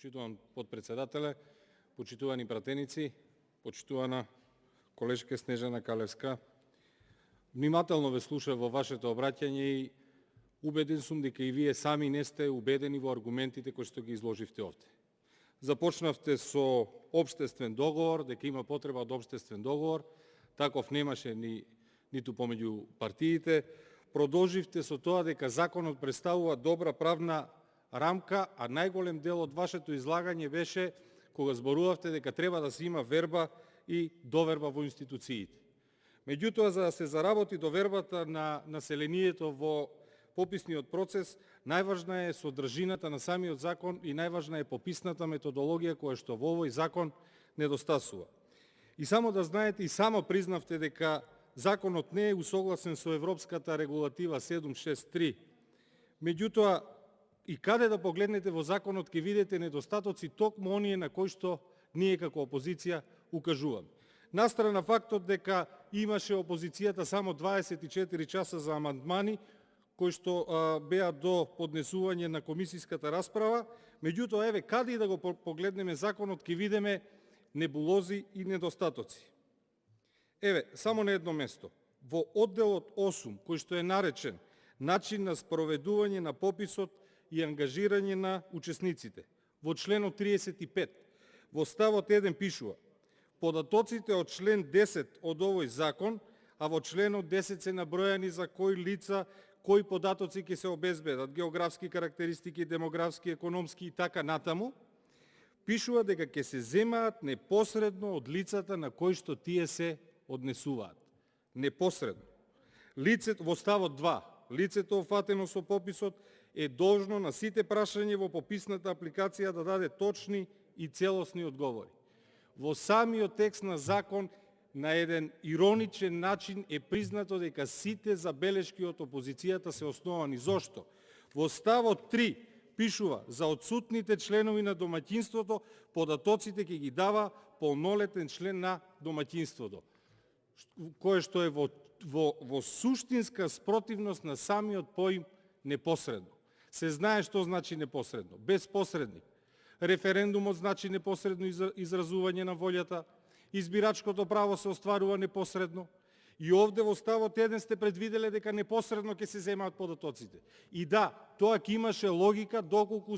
Почитуван подпредседателе, почитувани пратеници, почитувана колешка Снежана Калевска. Внимателно ве слушав во вашето обраќање и убеден сум дека и вие сами не сте убедени во аргументите кои што ги изложивте овде. Започнавте со општествен договор, дека има потреба од општествен договор, таков немаше ниту помеѓу партиите. Продолживте со тоа дека законот представува добра правна рамка, а најголем дел од вашето излагање беше кога зборувавте дека треба да се има верба и доверба во институциите. Меѓутоа, за да се заработи довербата на населението во пописниот процес, најважна е содржината на самиот закон и најважна е пописната методологија која што во овој закон недостасува. И само да знаете, и само признавте дека законот не е усогласен со Европската регулатива 763. Меѓутоа, и каде да погледнете во законот ќе видите недостатоци токму оние на кои што ние како опозиција укажуваме. Настрана фактот дека имаше опозицијата само 24 часа за амандмани, кои што беа до поднесување на комисиската расправа, меѓутоа, еве, каде и да го погледнеме законот, ќе видиме небулози и недостатоци. Еве, само на едно место. Во одделот 8, кој што е наречен начин на спроведување на пописот и ангажирање на учесниците, во членот 35, во ставот 1 пишува: податоците од член 10 од овој закон, а во членот 10 се набројани за кои лица, кои податоци ќе се обезбедат, географски карактеристики, демографски, економски и така натаму, пишува дека ќе се земаат непосредно од лицата на кои што тие се однесуваат. Непосредно. Лицето, во ставот 2, лицето офатено со пописот е должно на сите прашања во пописната апликација да даде точни и целосни одговори. Во самиот текст на закон на еден ироничен начин е признато дека сите забелешки од опозицијата се основани. Зошто? Во ставот 3 пишува: за отсутните членови на домаќинството, податоците ќе ги дава полнолетен член на домаќинството, кое што е во суштинска спротивност на самиот поим непосредно. Се знае што значи непосредно, без посредник. Референдумот значи непосредно изразување на волјата, избирачкото право се остварува непосредно, и овде во ставот 1 сте предвиделе дека непосредно ќе се земаат податоците. И да, тоа ќе имаше логика доколку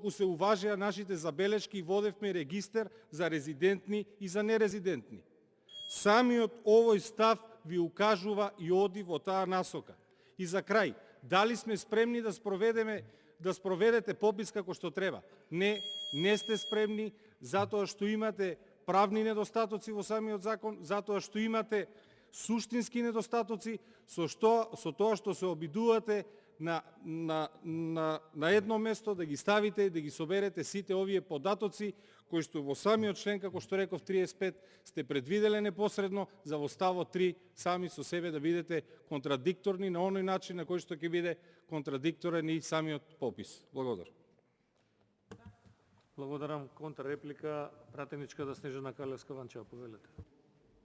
се уважеа нашите забелешки и водевме регистер за резидентни и за нерезидентни. Самиот овој став ви укажува и оди во таа насока. И за крај, дали сме спремни да спроведете попис како што треба? Не сте спремни, затоа што имате правни недостатоци во самиот закон, затоа што имате суштински недостатоци, со тоа што се обидувате на едно место да ги ставите и да ги соберете сите овие податоци, кои што во самиот член, како што реков 35, сте предвиделе непосредно, за во ставот 3 сами со себе да бидете контрадикторни на оној начин на кој што ќе биде контрадикторен и самиот попис. Благодарам. Благодарам. Контрреплика, пратеничката Снежана Калевска, Ванчева, повелете.